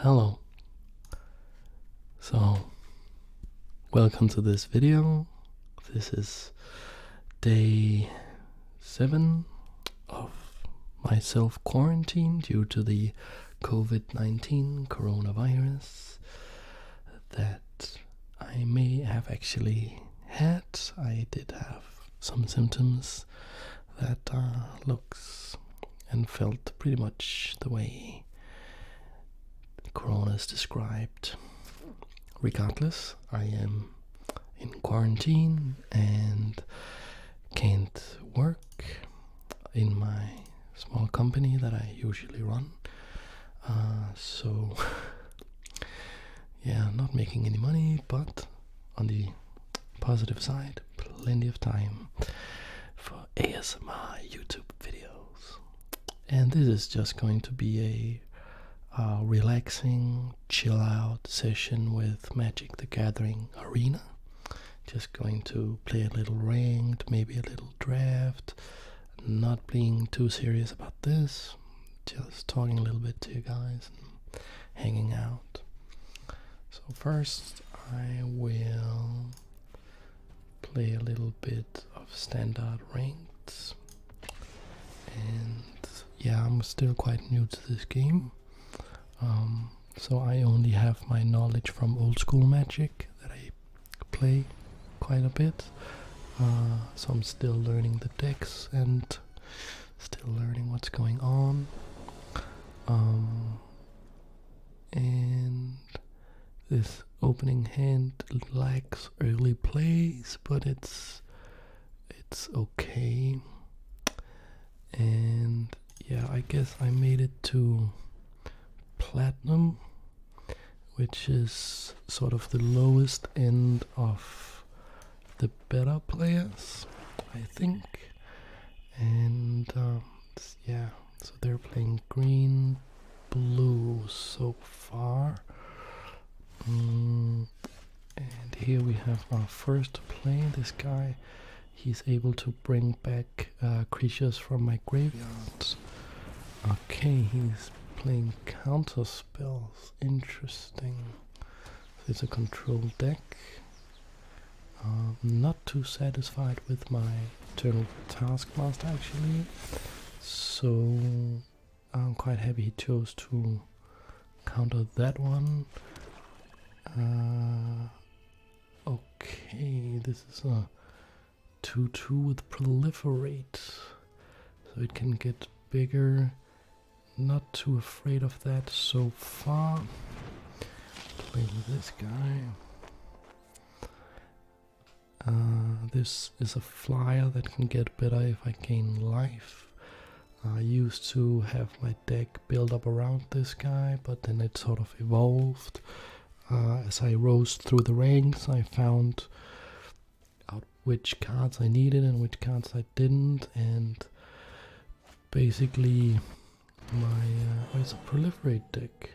Hello. So, welcome to this video. This is day 7 of my self-quarantine due to the COVID-19 coronavirus that I may have actually had. I did have some symptoms that looks and felt pretty much the way Corona is described. Regardless, I am in quarantine and can't work in my small company that I usually run. So yeah, not making any money, but on the positive side, plenty of time for ASMR YouTube videos. And this is just going to be a relaxing, chill out session with Magic the Gathering Arena. Just going to play a little ranked, maybe a little draft. Not being too serious about this. Just talking a little bit to you guys and hanging out. So first I will play a little bit of standard ranked. And yeah, I'm still quite new to this game. So I only have my knowledge from old school Magic that I play quite a bit. So I'm still learning the decks and still learning what's going on. And this opening hand lacks early plays, but it's okay. And yeah, I guess I made it to Platinum, which is sort of the lowest end of the better players, I think. And yeah, so they're playing green, blue so far. And here we have our first play. This guy, he's able to bring back creatures from my graveyards. Okay, he's playing counter spells. Interesting. It's a control deck. Not too satisfied with my Eternal Taskmaster actually, so I'm quite happy he chose to counter that one. Okay, this is a 2/2 with Proliferate, so it can get bigger. Not too afraid of that so far. Play with this guy. This is a flyer that can get better if I gain life. I used to have my deck built up around this guy, but then it sort of evolved. As I rose through the ranks, I found out which cards I needed and which cards I didn't, and basically it's a Proliferate deck.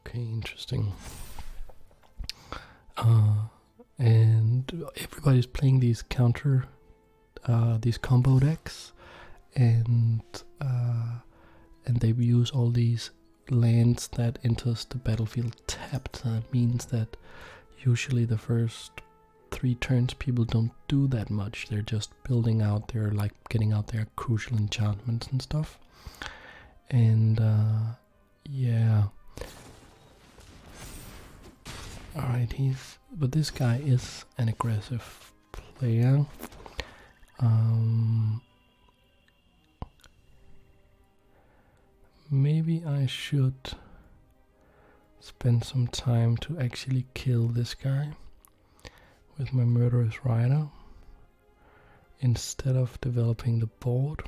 Okay, interesting. And everybody's playing these these combo decks, and they use all these lands that enters the battlefield tapped. That means that usually the first 3 turns people don't do that much. They're just building out their, like, getting out their crucial enchantments and stuff. And yeah. Alright, but this guy is an aggressive player. Maybe I should spend some time to actually kill this guy with my Murderous Rider instead of developing the board,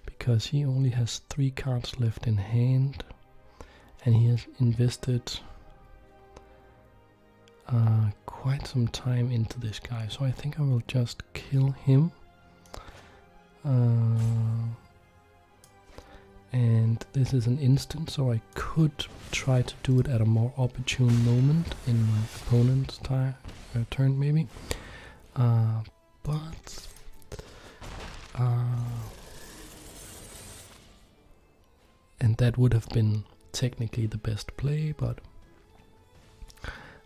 because he only has 3 cards left in hand and he has invested quite some time into this guy. So I think I will just kill him. And this is an instant, so I could try to do it at a more opportune moment in my opponent's turn maybe. But and that would have been technically the best play, but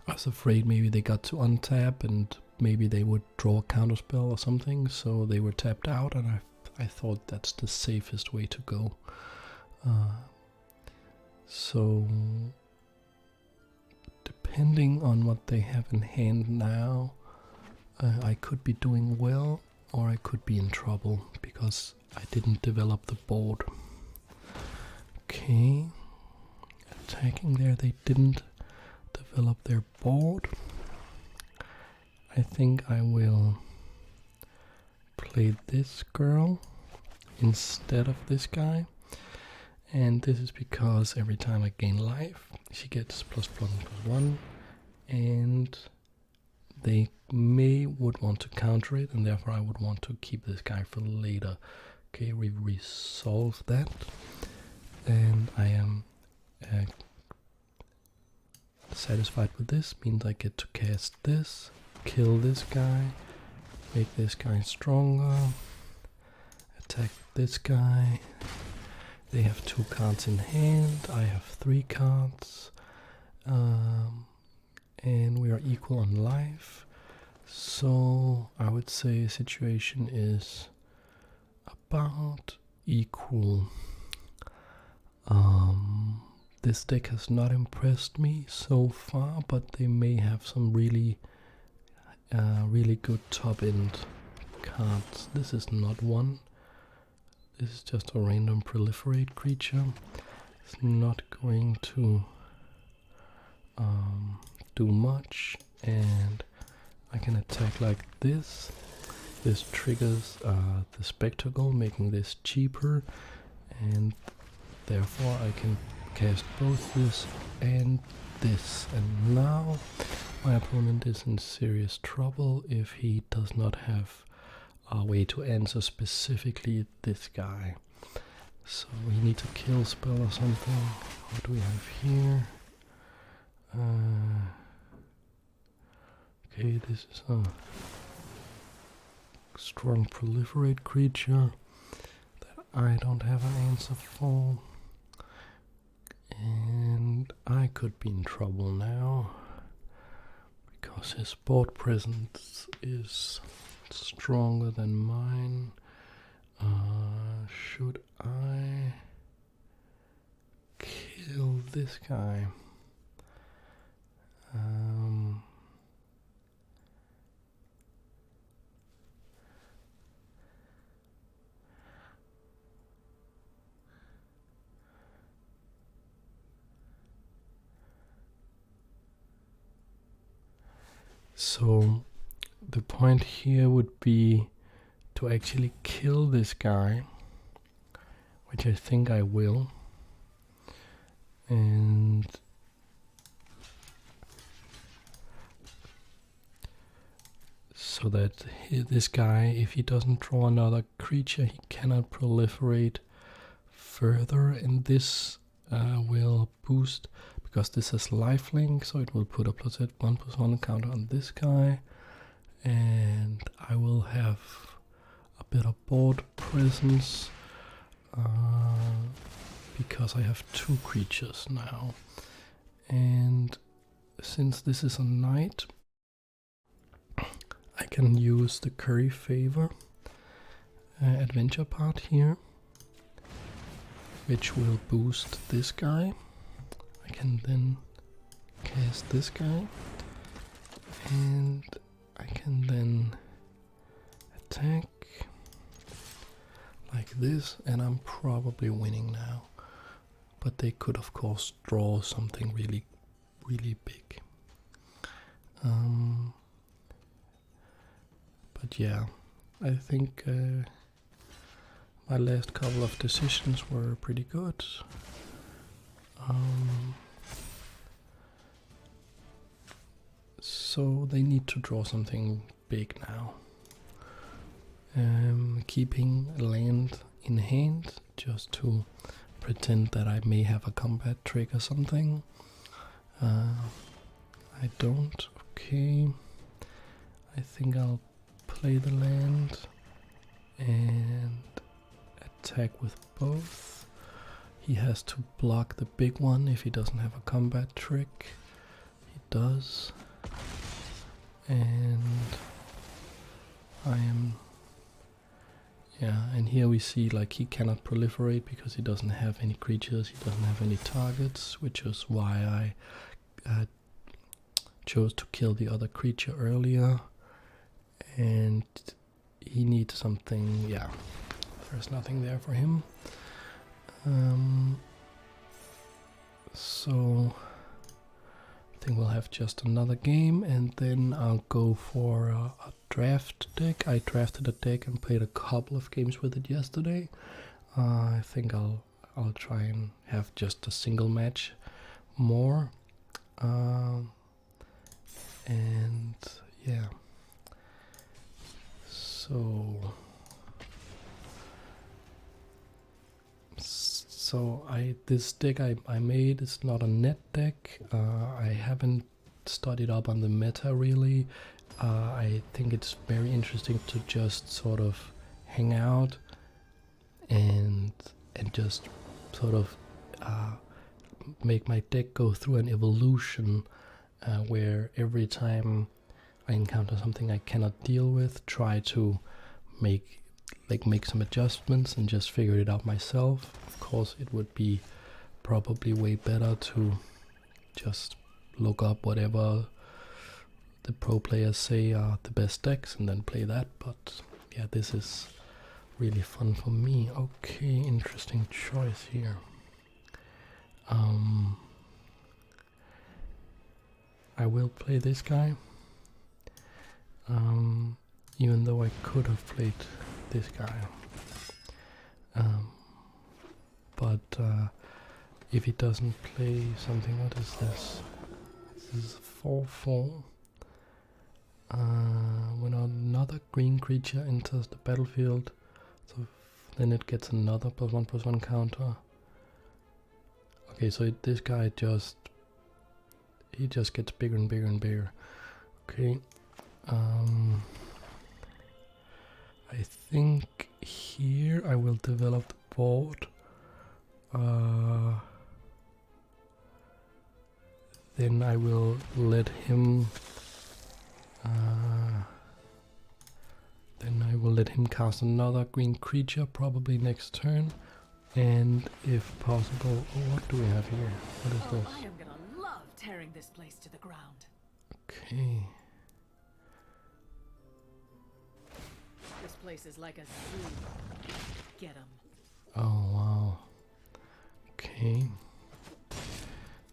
I was afraid maybe they got to untap and maybe they would draw a counterspell or something, so they were tapped out, and I thought that's the safest way to go. So depending on what they have in hand now, I could be doing well or I could be in trouble because I didn't develop the board. Okay, attacking there, they didn't develop their board. I think I will play this girl instead of this guy, and this is because every time I gain life she gets +1/+1, and they would want to counter it, and therefore I would want to keep this guy for later. Okay, we resolve that, and I am satisfied with this. Means I get to cast this, kill this guy, make this guy stronger, attack this guy. They have 2 cards in hand, I have 3 cards, and we are equal on life. So I would say the situation is about equal. This deck has not impressed me so far, but they may have some really good top end cards. This is not one. This is just a random proliferate creature. It's not going to do much, and I can attack like this. This triggers the spectacle, making this cheaper, and therefore I can cast both this and this. And now my opponent is in serious trouble if he does not have a way to answer specifically this guy. So we need to kill spell or something. What do we have here? Okay, this is a strong proliferate creature that I don't have an answer for, and I could be in trouble now because his board presence is stronger than mine. Should I kill this guy? So the point here would be to actually kill this guy, which I think I will, and so that this guy, if he doesn't draw another creature, he cannot proliferate further, and this will boost, because this has lifelink, so it will put a +1/+1 counter on this guy, and I will have a better board presence because I have 2 creatures now. And since this is a knight, I can use the curry favor adventure part here, which will boost this guy. I can then cast this guy, and I can then attack like this, and I'm probably winning now. But they could of course draw something really big. But yeah, I think my last couple of decisions were pretty good. So they need to draw something big now. Keeping land in hand just to pretend that I may have a combat trick or something. I don't. Okay. I think I'll play the land and attack with both. he has to block the big one if he doesn't have a combat trick. He does. And I am... Yeah, and here we see like he cannot proliferate because he doesn't have any creatures, he doesn't have any targets, which is why I chose to kill the other creature earlier. And he needs something, yeah, there's nothing there for him. So I think we'll have just another game, and then I'll go for a draft deck. I drafted a deck and played a couple of games with it yesterday. I think I'll try and have just a single match more. And yeah. So this deck I made is not a net deck. I haven't studied up on the meta really. I think it's very interesting to just sort of hang out and just sort of make my deck go through an evolution where every time I encounter something I cannot deal with, try to make some adjustments and just figure it out myself. Of course, it would be probably way better to just look up whatever the pro players say are the best decks and then play that, but yeah, this is really fun for me. Okay, interesting choice here. I will play this guy, even though I could have played this guy. But if he doesn't play something, what is this? This is 4/4. When another green creature enters the battlefield, so then it gets another +1/+1 counter. Okay, so this guy just gets bigger and bigger and bigger. Okay. I think here I will develop the board. Then I will let him cast another green creature probably next turn, and if possible, what do we have here? What is this? I am gonna love tearing this place to the ground. Okay. This place is like a zoo. Get 'em. Oh wow. Okay.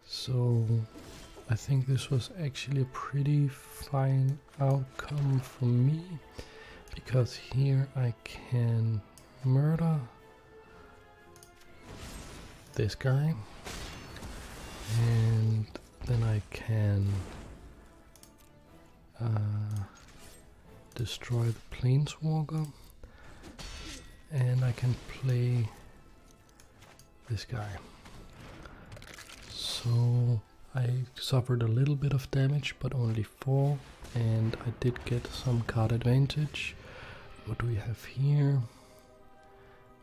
So I think this was actually a pretty fine outcome for me, because here I can murder this guy, and then I can destroy the planeswalker, and I can play this guy. So I suffered a little bit of damage, but only 4, and I did get some card advantage. What do we have here?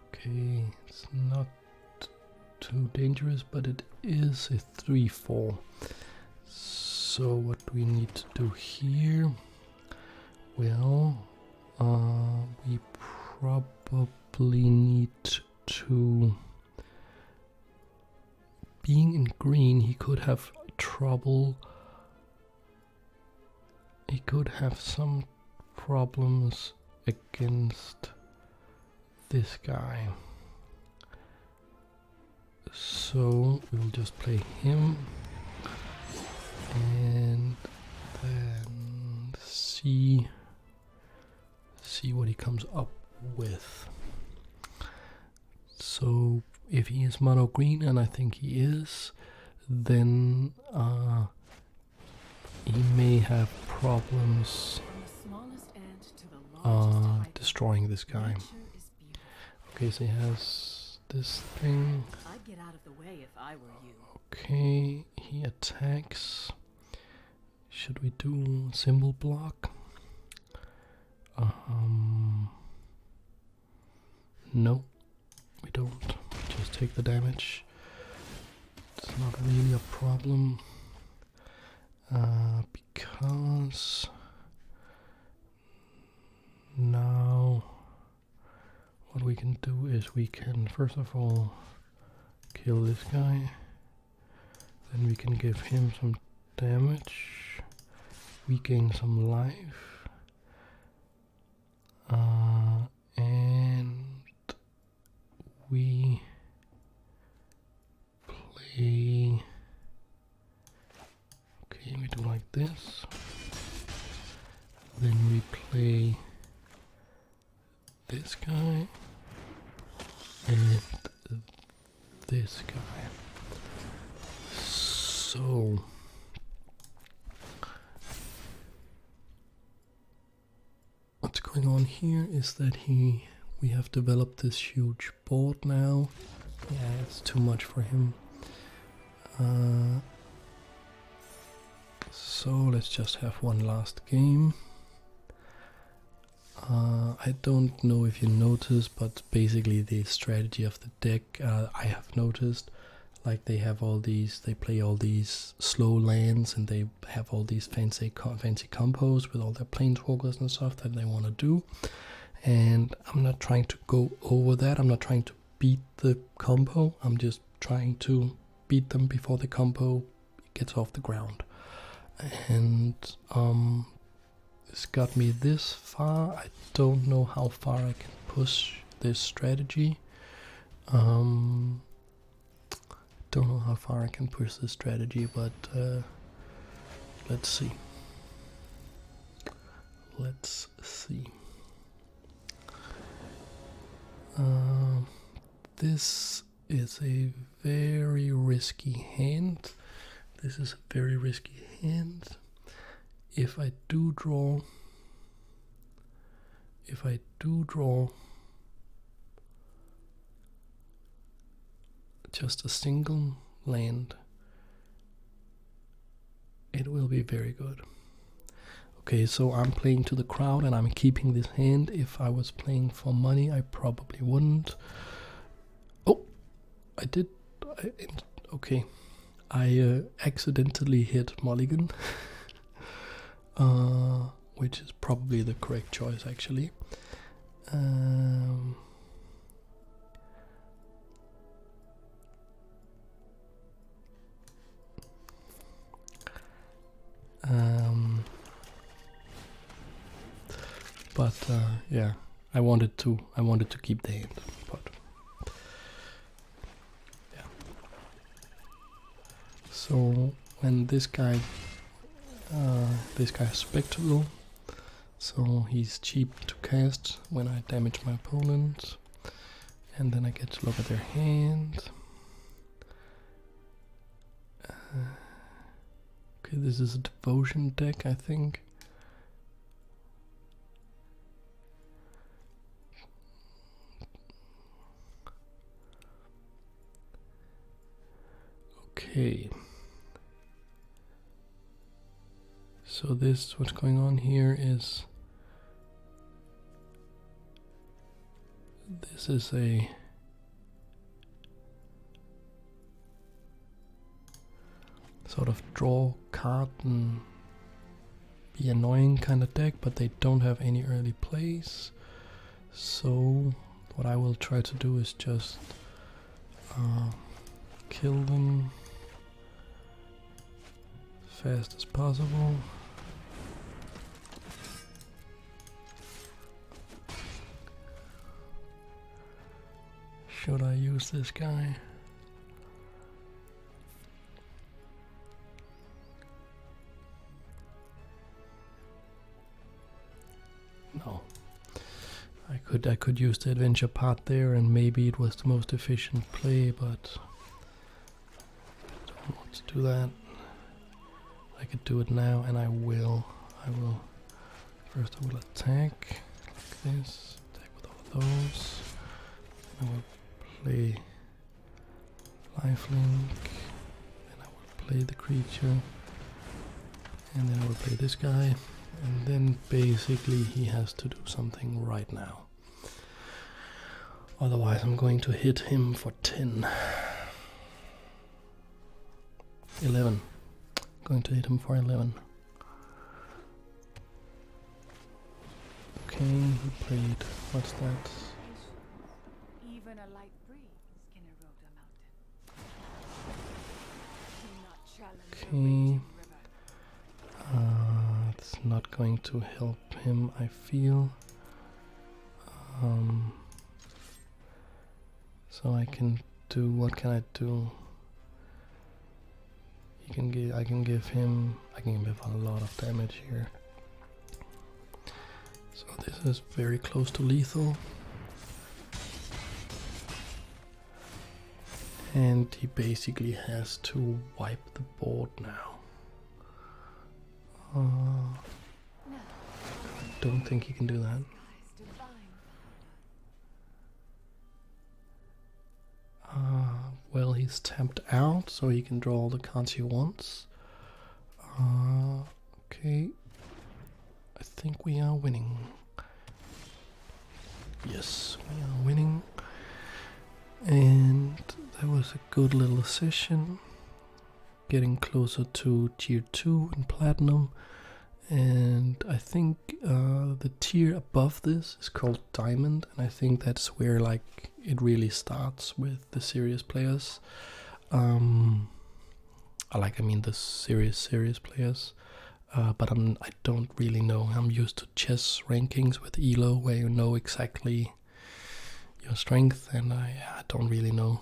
Okay, it's not too dangerous, but it is a 3/4. So what do we need to do here? Well, we probably need to... Being in green, he could have trouble. He could have some problems against this guy. So we'll just play him and then see what he comes up with. So if he is mono green, and I think he is, then he may have problems destroying this guy. Okay, so he has this thing. I'd get out of the way if I were you. Okay, he attacks. Should we do symbol block? No, we don't. Just take the damage. It's not really a problem. Because now what we can do is we can first of all kill this guy, then we can give him some damage, we gain some life, and we play. Okay, we do like this. Then we play this guy and this guy. So what's going on here is that we have developed this huge board now. Yeah, it's too much for him. So let's just have one last game. I don't know if you noticed, but basically the strategy of the deck, I have noticed, like they play all these slow lands, and they have all these fancy combos with all their planeswalkers and stuff that they want to do. And I'm not trying to go over that. I'm not trying to beat the combo. I'm just trying to beat them before the combo gets off the ground. And it's got me this far. I don't know how far I can push this strategy. Don't know how far I can push this strategy, but let's see. Let's see. This is a very risky hand. This is a very risky hand. If I do draw just a single land, it will be very good. Okay, so I'm playing to the crowd and I'm keeping this hand. If I was playing for money, I probably wouldn't. Oh, I did. Okay, I accidentally hit mulligan. Which is probably the correct choice, actually. But yeah, I wanted to keep the hand, but yeah. So when this guy is spectacle, so he's cheap to cast when I damage my opponent, and then I get to look at their hand. Okay, this is a devotion deck, I think. Okay. So what's going on here is, this is a sort of draw card and be annoying kind of deck, but they don't have any early plays. So what I will try to do is just kill them fast as possible. Should I use this guy? No. I could use the adventure part there, and maybe it was the most efficient play, but I don't want to do that. I could do it now, and I will. First I will attack like this, attack with all of those. I will play lifelink, then I will play the creature, and then I will play this guy, and then basically he has to do something right now. Otherwise I'm going to hit him for 10. 11. Going to hit him for 11. Okay, he played. What's that? Even a light breeze can erode a mountain. Do not challenge the Okay. raging river. It's not going to help him, I feel. So I can do. What can I do? I can give him. I can give a lot of damage here. So this is very close to lethal. And he basically has to wipe the board now. I don't think he can do that. Well, he's tapped out, so he can draw all the cards he wants. Okay. I think we are winning. Yes, we are winning. And that was a good little session. Getting closer to tier 2 in platinum. And I think the tier above this is called diamond, and I think that's where like it really starts with the serious players. I mean the serious players. But I don't really know. I'm used to chess rankings with ELO where you know exactly your strength, and I don't really know.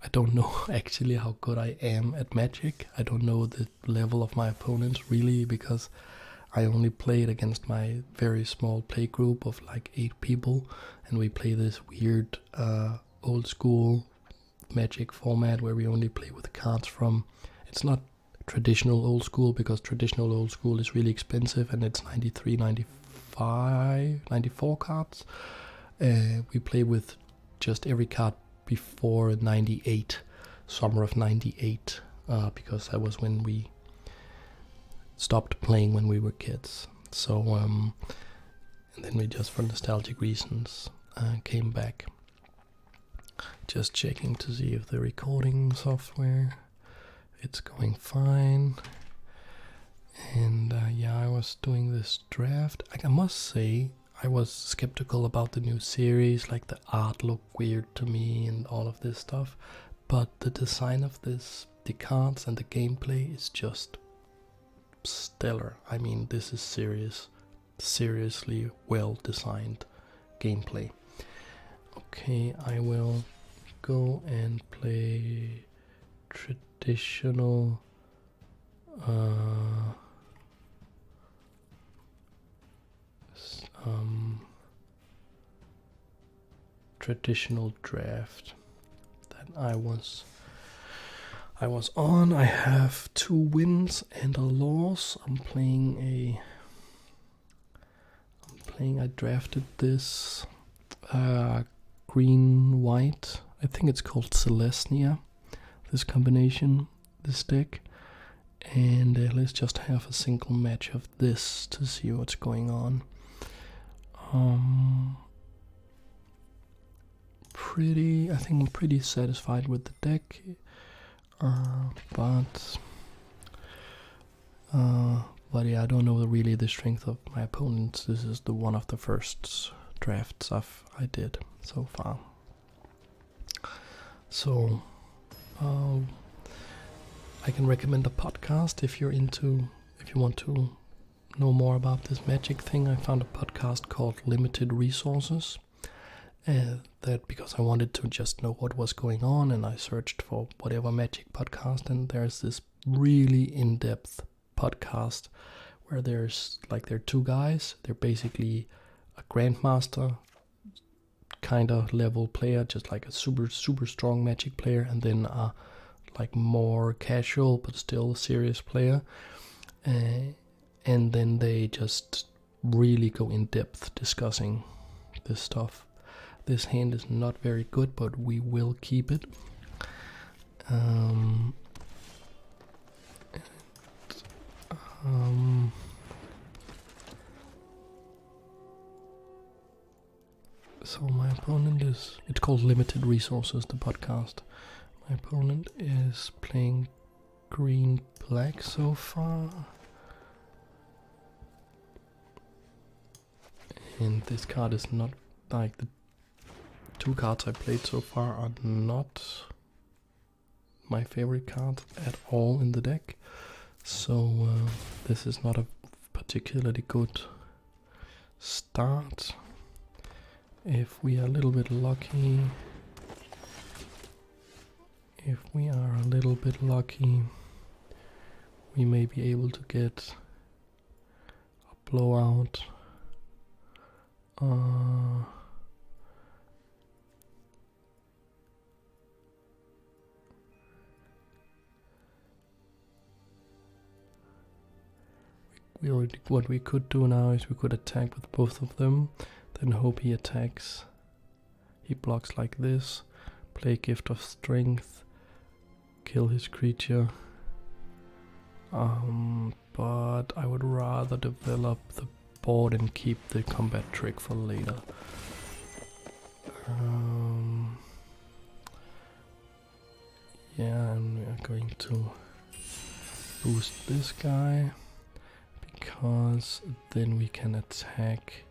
I don't know actually how good I am at Magic. I don't know the level of my opponents really, because I only played against my very small play group of like 8 people, and we play this weird old school Magic format where we only play with cards from. It's not traditional old school, because traditional old school is really expensive and it's 93, 95, 94 cards. We play with just every card before 98, summer of 98, because that was when we stopped playing when we were kids. So and then we just for nostalgic reasons came back. Just checking to see if the recording software, it's going fine. And yeah, I was doing this draft. I must say I was skeptical about the new series, like the art looked weird to me and all of this stuff, but the design of this, the cards and the gameplay is just stellar. I mean, this is seriously well designed gameplay. Okay, I will go and play traditional traditional draft that I was on. I have 2 wins and a loss. I drafted this green white. I think it's called Selesnya. This combination, this deck. And let's just have a single match of this to see what's going on. I think I'm pretty satisfied with the deck, but yeah, I don't know really the strength of my opponents. This is one of the first drafts I did so far. So I can recommend a podcast if you want to know more about this Magic thing. I found a podcast called Limited Resources. That because I wanted to just know what was going on, and I searched for whatever Magic podcast, and there's this really in-depth podcast where there are 2 guys. They're basically a grandmaster kind of level player, just like a super strong Magic player, and then a like more casual but still serious player, and then they just really go in depth discussing this stuff. This hand is not very good, but we will keep it. So my opponent is, it's called Limited Resources, the podcast. My opponent is playing green black so far. And this card is not, like, the two cards I played so far are not my favorite card at all in the deck. So this is not a particularly good start. If we are a little bit lucky, we may be able to get a blowout. What we could do now is we could attack with both of them, then hope he attacks. He blocks like this, play Gift of Strength, kill his creature. But I would rather develop the board and keep the combat trick for later. Yeah, and we are going to boost this guy, because then we can attack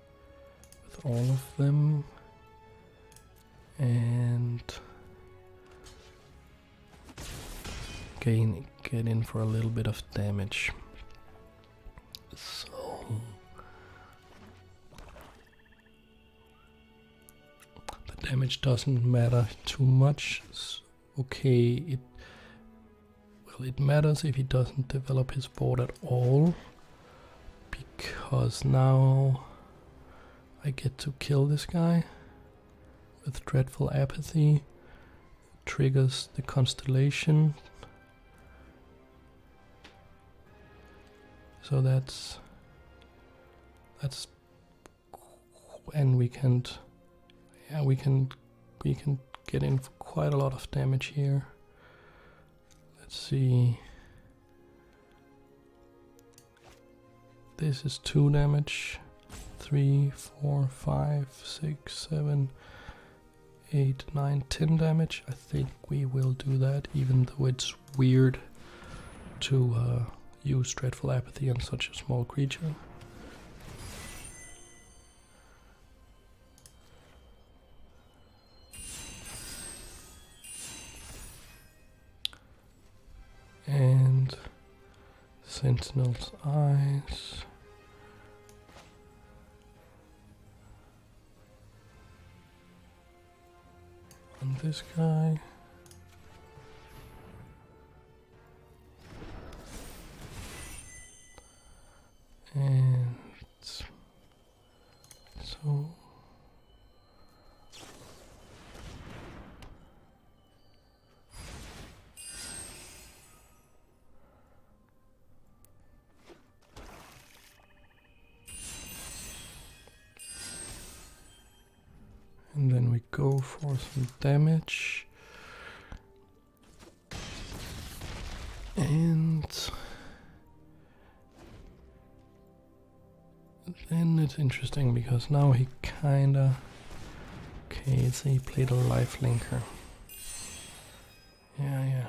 with all of them and get in for a little bit of damage. So the damage doesn't matter too much. Okay, it matters if he doesn't develop his board at all, because now I get to kill this guy with Dreadful Apathy, triggers the constellation. So that's and we can get in for quite a lot of damage here. Let's see. This is 2 damage. 3, 4, 5, 6, 7, 8, 9, 10 damage. I think we will do that, even though it's weird to use Dreadful Apathy on such a small creature. And Sentinel's Eyes. On this guy. And so and then we go for some damage. And then it's interesting because now he kinda... Okay, so he played a life linker. Yeah.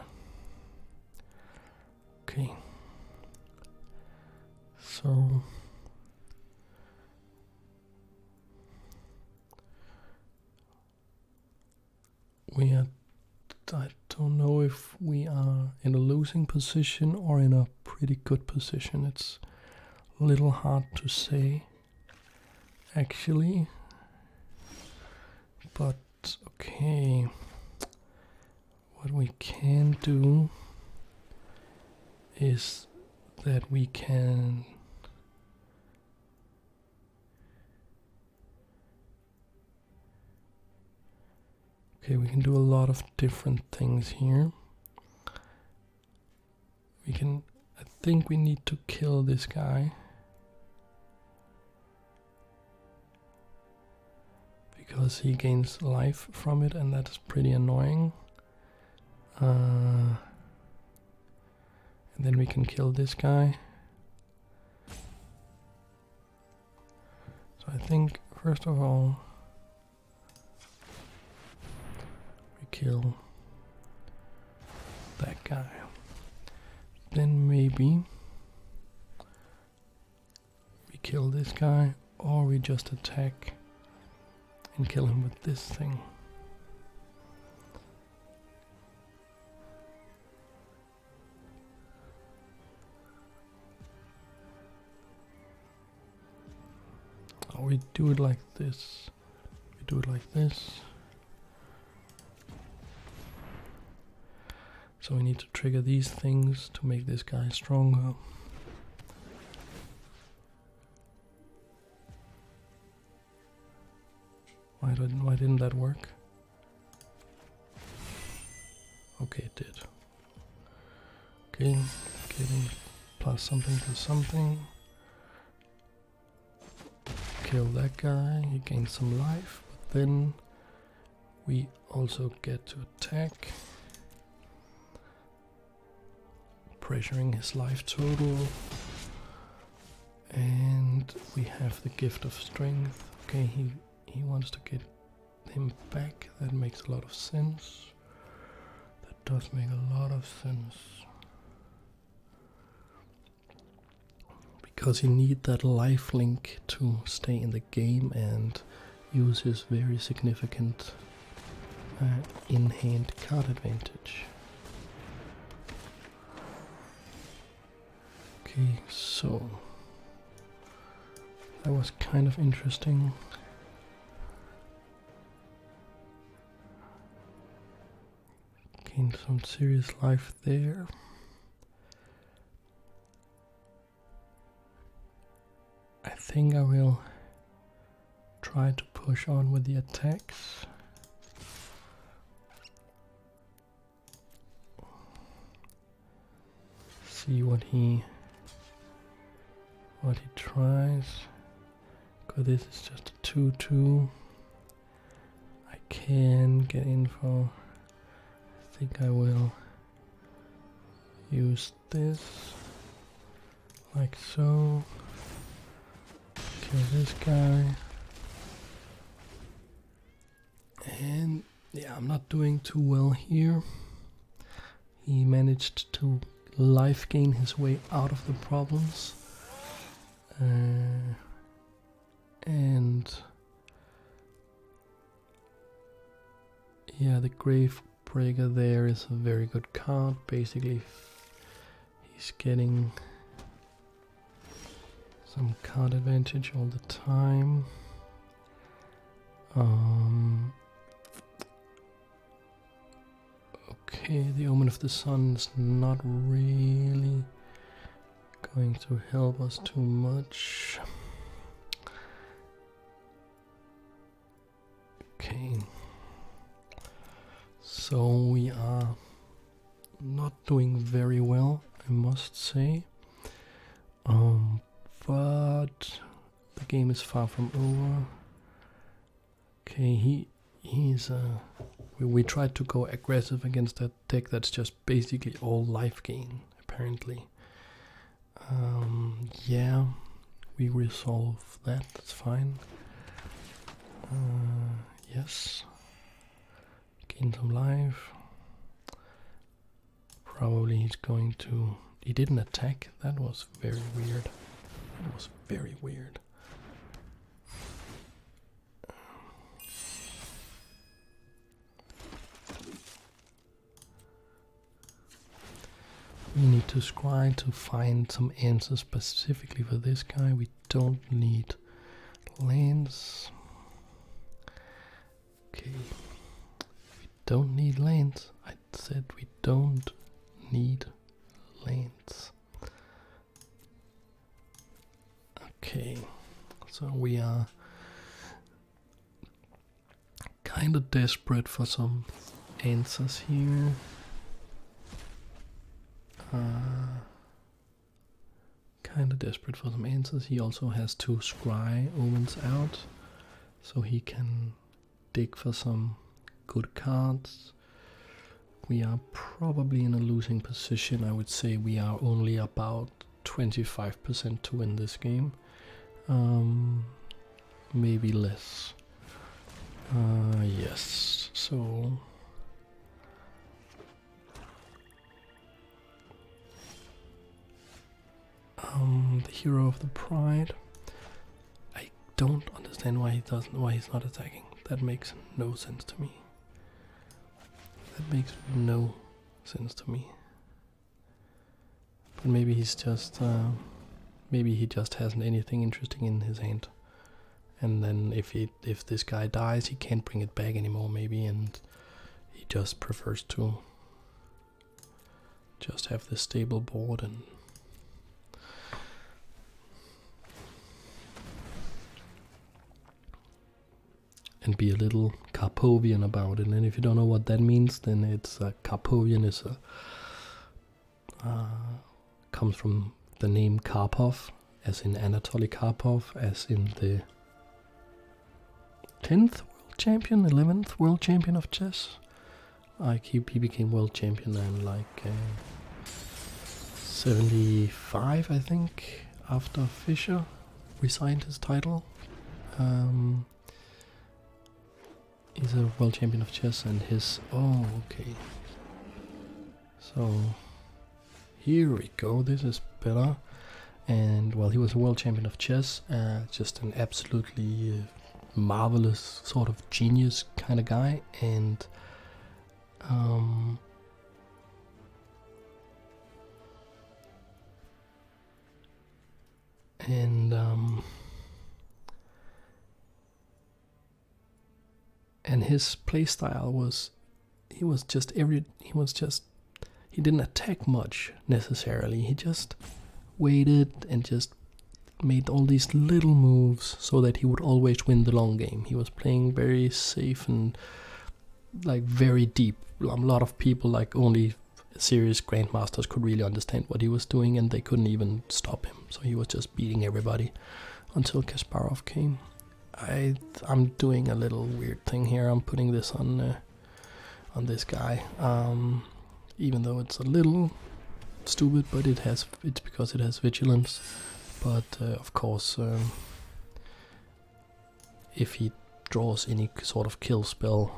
Okay. So... I don't know if we are in a losing position or in a pretty good position. It's a little hard to say, actually. But okay, what we can do is that we can we can do a lot of different things here. I think we need to kill this guy, because he gains life from it, and that is pretty annoying. And then we can kill this guy. So I think, first of all, kill that guy. Then maybe we kill this guy, or we just attack and kill him with this thing. Or we do it like this. We do it like this. So we need to trigger these things to make this guy stronger. Why didn't that work? Okay, it did. Okay, getting plus something to something. Kill that guy, he gains some life, but then we also get to attack, pressuring his life total, and we have the gift of strength. Okay, he wants to get him back. That makes a lot of sense. That does make a lot of sense. Because you need that life link to stay in the game and use his very significant in-hand card advantage. Okay, so that was kind of interesting. Gained some serious life there. I think I will try to push on with the attacks. See what he tries. Cause this is just a 2-2. I can get in for. I think I will use this like so. Kill this guy. And yeah, I'm not doing too well here. He managed to life gain his way out of the problems. And yeah, the Grave Breaker there is a very good card. Basically, he's getting some card advantage all the time. Okay, the Omen of the Sun is not really going to help us too much. Okay, so we are not doing very well, I must say. But the game is far from over. Okay, he's we tried to go aggressive against that deck that's just basically all life gain, apparently. Yeah, we resolve that, that's fine. Yes. Gain some life. Probably he's going to. He didn't attack, that was very weird. That was very weird. We need to scry to find some answers specifically for this guy. We don't need lands. Okay. We don't need lands. I said we don't need lands. Okay. So we are kind of desperate for some answers here. Kind of desperate for some answers. He also has 2 scry omens out, so he can dig for some good cards. We are probably in a losing position. I would say we are only about 25% to win this game. Maybe less. Yes, so the hero of the pride. I don't understand why he's not attacking. That makes no sense to me. That makes no sense to me. But maybe he's just maybe he just hasn't anything interesting in his hand. And then if this guy dies, he can't bring it back anymore maybe, and he just prefers to just have this stable board and be a little Carpovian about it. And if you don't know what that means, then it's Carpovian is comes from the name Karpov, as in Anatoly Karpov, as in the 10th world champion, 11th world champion of chess. Like he became world champion in like 75, I think, after Fischer resigned his title. He's a world champion of chess, and his okay. So here we go. This is better. And well, he was a world champion of chess, just an absolutely marvelous sort of genius kind of guy, and and his playstyle was he didn't attack much necessarily. He just waited and just made all these little moves so that he would always win the long game. He was playing very safe and like very deep. A lot of people, like only serious grandmasters, could really understand what he was doing, and they couldn't even stop him. So he was just beating everybody until Kasparov came. I'm doing a little weird thing here. I'm putting this on this guy, even though it's a little stupid, but it's because it has vigilance. But of course, if he draws any sort of kill spell,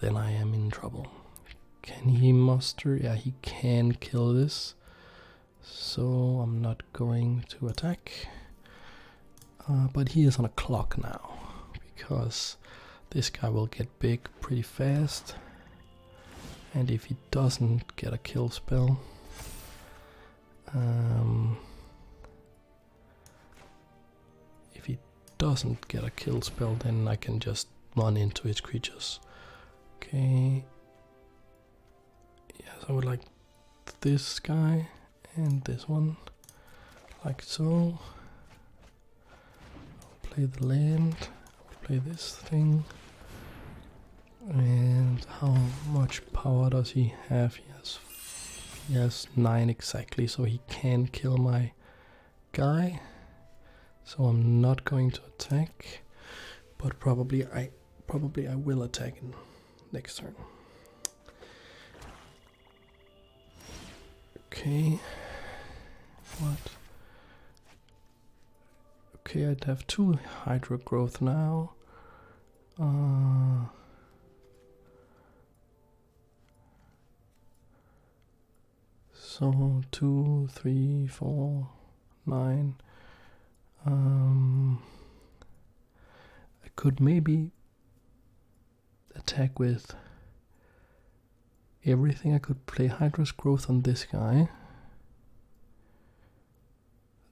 then I am in trouble. Can he muster? Yeah, he can kill this. So I'm not going to attack. But he is on a clock now, because this guy will get big pretty fast. And if he doesn't get a kill spell, then I can just run into his creatures. Okay. Yes, I would like this guy and this one, like so. I'll play the land, I'll play this thing. And how much power does he have? He has 9 exactly, so he can kill my guy. So I'm not going to attack, but probably I will attack in next turn. Okay. What? Okay, I'd have 2 Hydro growth now. So 2, 3, 4, 9. I could maybe attack with everything. I could play Hydra's growth on this guy.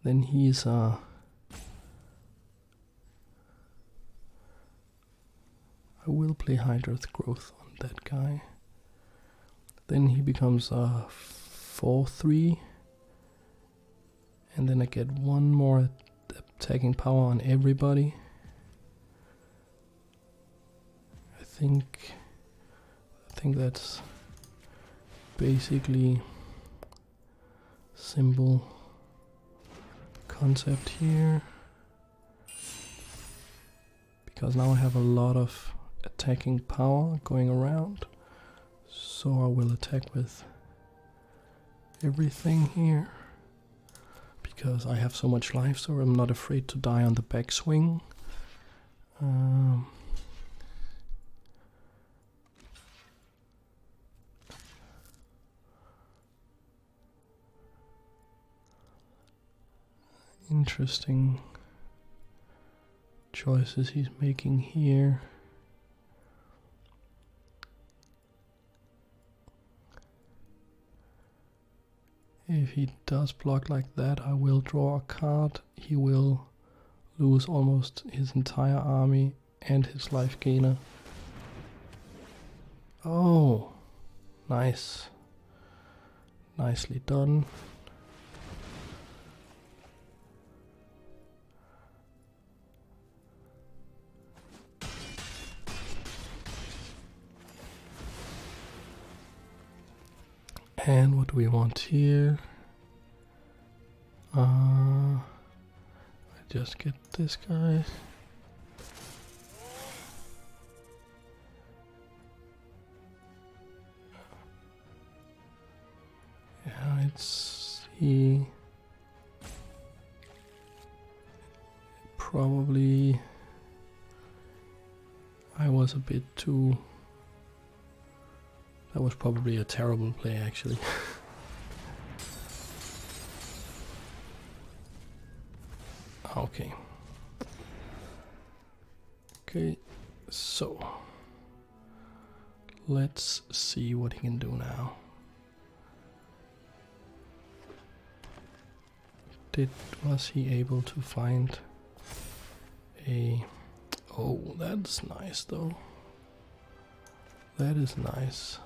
Then he's I will play Hydra's growth on that guy. Then he becomes a 4/3, and then I get 1 more attacking power on everybody. I think that's basically simple concept here, because now I have a lot of attacking power going around, so I will attack with everything here, because I have so much life, so I'm not afraid to die on the backswing. Interesting choices he's making here. If he does block like that, I will draw a card. He will lose almost his entire army and his life gainer. Oh, nice. Nicely done. And what do we want here? I just get this guy. Yeah, he probably, I was a bit too, that was probably a terrible play actually. Okay. Okay, so let's see what he can do now. Was he able to find a... Oh, that's nice though. That is nice.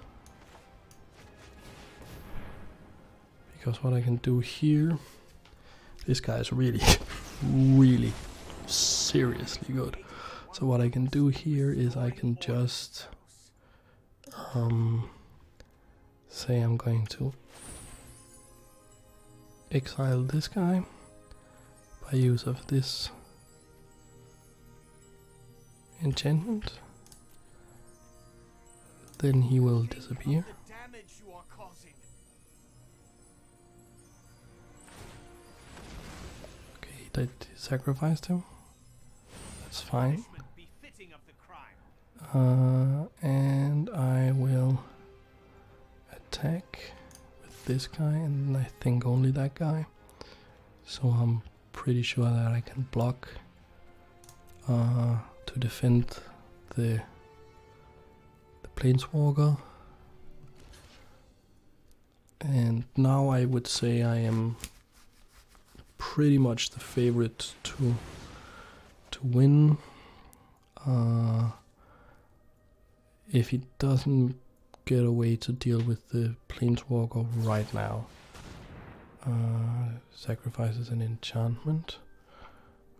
Because what I can do here, this guy is really, really seriously good. So what I can do here is I can just say I'm going to exile this guy by use of this enchantment. Then he will disappear. Okay, that sacrificed him. That's fine. And I will attack with this guy, and I think only that guy. So I'm pretty sure that I can block to defend the Planeswalker. And now I would say I am pretty much the favorite to win. If he doesn't get a way to deal with the Planeswalker right now. Sacrifices an enchantment.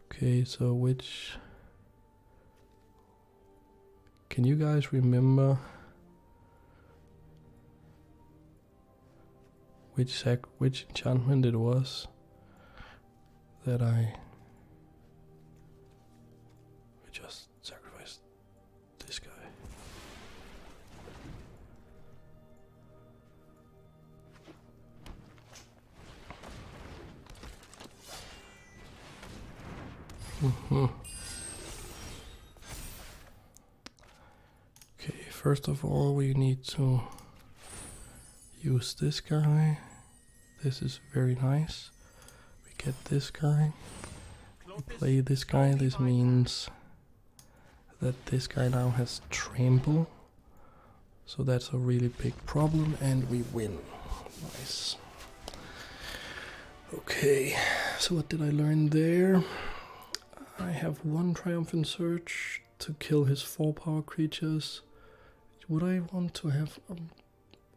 Okay, so which... Can you guys remember which enchantment it was that I just sacrificed this guy? Okay, first of all we need to use this guy. This is very nice. We get this guy. We play this guy. This means that this guy now has trample. So that's a really big problem, and we win. Nice. Okay, so what did I learn there? I have one Triumphant Surge to kill his 4-power creatures. Would I want to have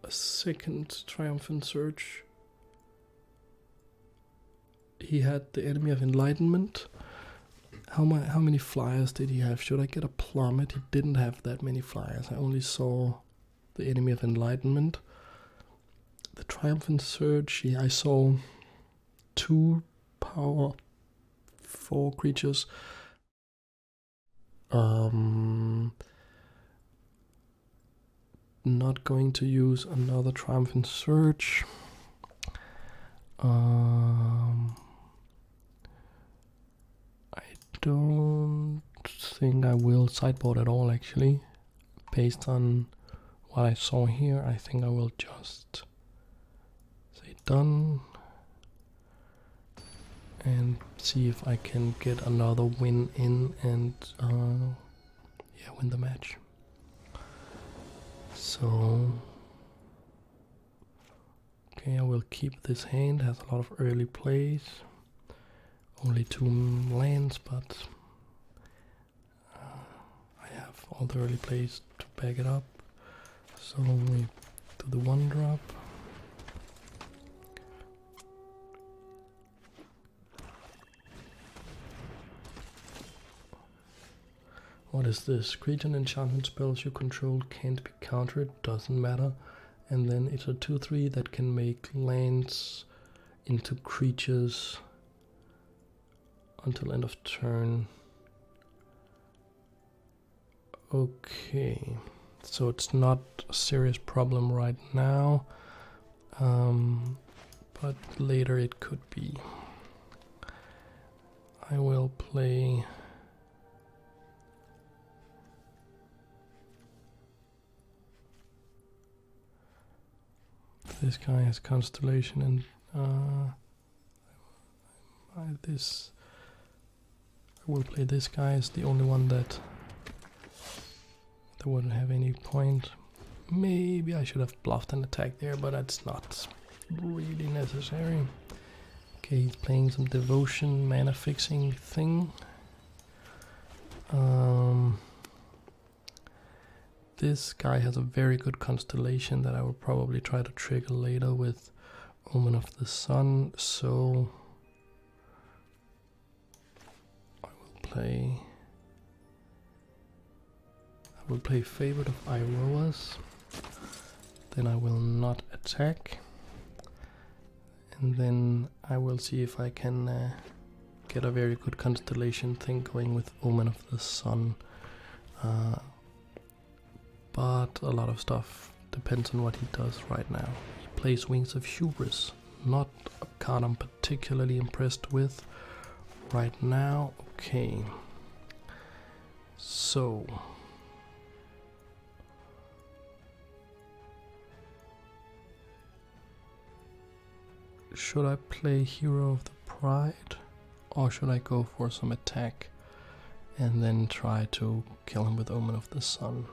a second Triumphant Surge? He had the Enemy of Enlightenment. How many flyers did he have? Should I get a Plummet? He didn't have that many flyers. I only saw the Enemy of Enlightenment. The Triumphant Surge, I saw 2 power 4 creatures. Not going to use another Triumphant Surge. I don't think I will sideboard at all actually. Based on what I saw here, I think I will just say done. and see if I can get another win in and yeah, win the match. So okay, I will keep this hand. Has a lot of early plays. Only 2 lands, but I have all the early plays to back it up. So we do the 1-drop. What is this? Creature and enchantment spells you control can't be countered, doesn't matter. And then it's a 2/3 that can make lands into creatures until end of turn. Okay, so it's not a serious problem right now, but later it could be. I will play this guy has Constellation, and I will play this guy as the only one that wouldn't have any point. Maybe I should have bluffed an attack there, but that's not really necessary. Okay, he's playing some devotion, mana fixing thing. This guy has a very good constellation that I will probably try to trigger later with Omen of the Sun, so I will play Favorite of Iroas, then I will not attack, and then I will see if I can get a very good constellation thing going with Omen of the Sun. But a lot of stuff depends on what he does right now. He plays Wings of Hubris, not a card I'm particularly impressed with right now. Okay, so should I play Hero of the Pride, or should I go for some attack and then try to kill him with Omen of the Sun?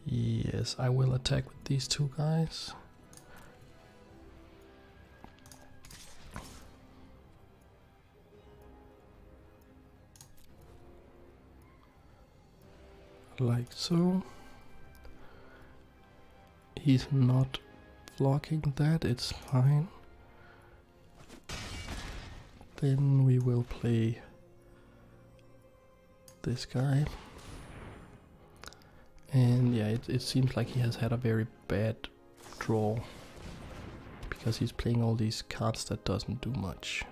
Yes, I will attack with these 2 guys. Like so. He's not blocking that, it's fine. Then we will play this guy. And yeah, it seems like he has had a very bad draw, because he's playing all these cards that doesn't do much.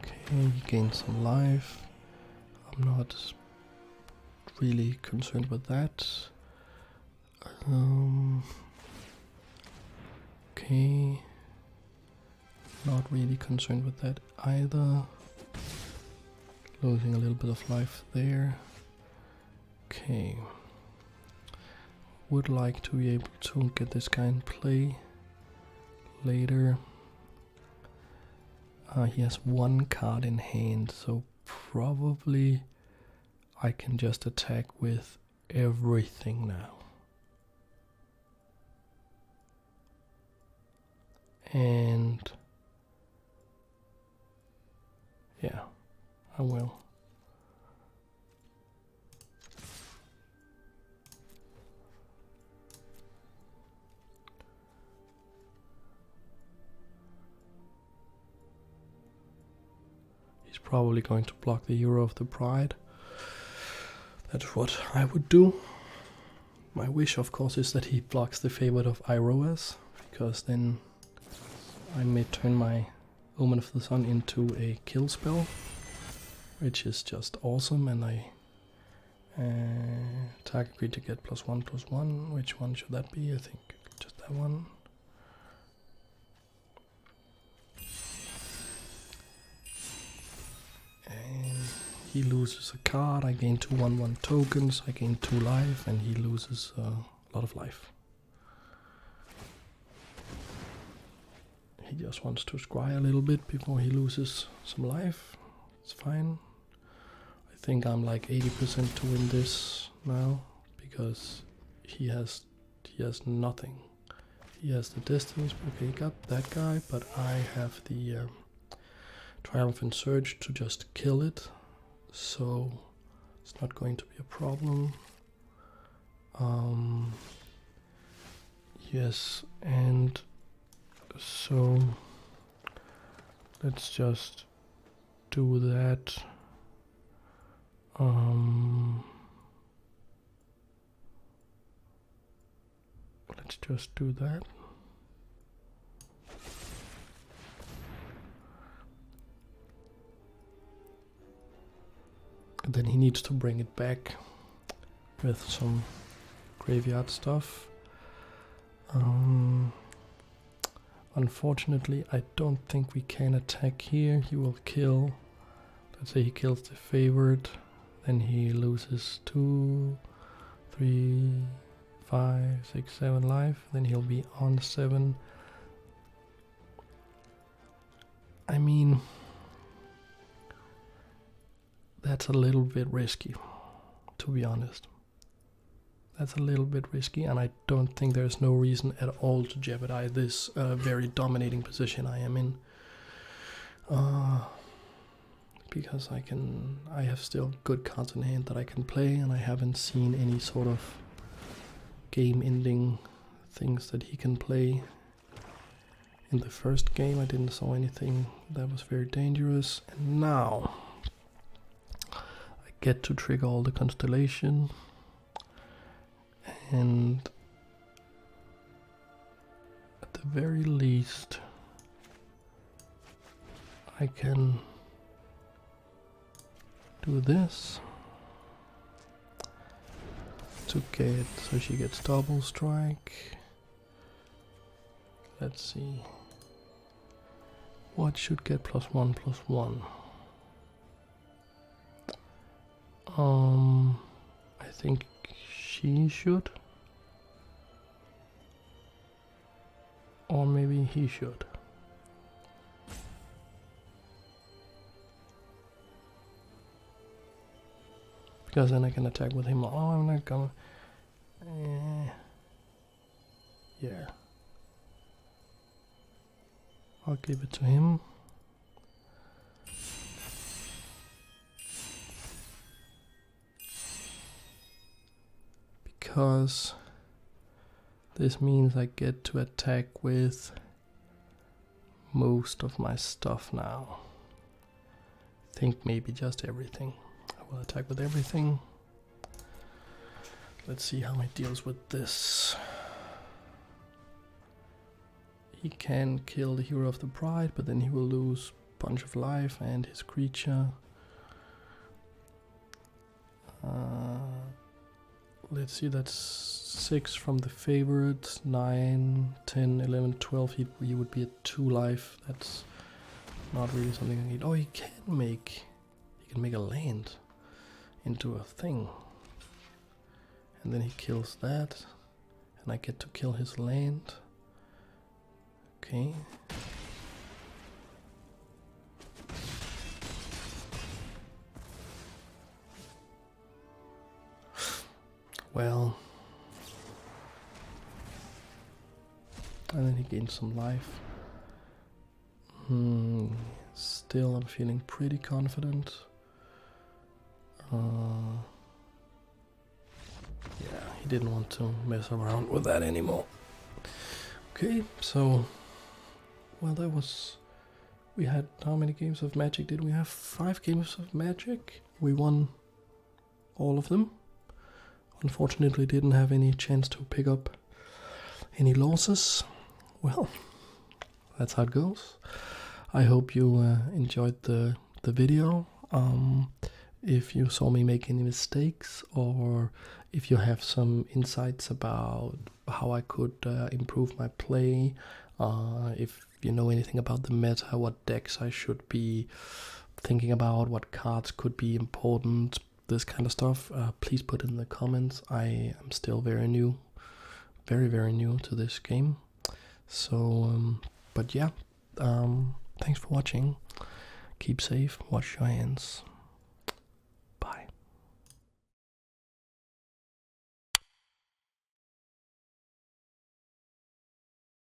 Okay, he gains some life. I'm not really concerned with that. Okay, not really concerned with that either. Losing a little bit of life there. Okay, would like to be able to get this guy in play later. He has 1 card in hand, so probably I can just attack with everything now. And yeah, I will. He's probably going to block the Hero of the Pride. That's what I would do. My wish, of course, is that he blocks the Favorite of Iroas, because then I may turn my Omen of the Sun into a kill spell, which is just awesome, and I target creature get +1/+1. Which one should that be? I think just that one. And he loses a card, I gain 2 1/1 tokens, I gain 2 life, and he loses a lot of life. He just wants to scry a little bit before he loses some life. It's fine. I think I'm like 80% to win this now, because he has nothing. He has the distance. Okay, he got that guy, but I have the Triumphant Surge to just kill it, so it's not going to be a problem. Yes, and so let's just do that. Let's just do that. And then he needs to bring it back with some graveyard stuff. Unfortunately, I don't think we can attack here. He will kill. Let's say he kills the favorite. Then he loses 2, 3, 5, 6, 7 life. Then he'll be on 7. I mean, that's a little bit risky, to be honest. That's a little bit risky, and I don't think there's no reason at all to jeopardize this very dominating position I am in. Because I have still good cards in hand that I can play, and I haven't seen any sort of game-ending things that he can play. In the first game, I didn't saw anything that was very dangerous, and now I get to trigger all the constellation. And at the very least, I can do this to get, so she gets double strike. Let's see. What should get +1/+1? I think she should. Or maybe he should. Because then I can attack with him. Oh, I'm not gonna. Yeah. I'll give it to him. Because this means I get to attack with most of my stuff now. I think maybe just everything. I will attack with everything. Let's see how he deals with this. He can kill the Hero of the Pride, but then he will lose a bunch of life and his creature. Let's see, that's 6 from the favorite, 9, 10, 11, 12. He would be at 2 life. That's not really something I need. Oh, he can make a land into a thing. And then he kills that, and I get to kill his land. Okay. Well, and then he gains some life. Still, I'm feeling pretty confident. Yeah, he didn't want to mess around with that anymore. Okay, so, well, that was. We had how many games of Magic did we have? 5 games of Magic. We won all of them. Unfortunately, didn't have any chance to pick up any losses. Well, that's how it goes. I hope you enjoyed the video. If you saw me make any mistakes, or if you have some insights about how I could improve my play, if you know anything about the meta, what decks I should be thinking about what cards could be important, this kind of stuff, please put in the comments. I am still very new, very new to this game. So, but yeah, thanks for watching. Keep safe, wash your hands.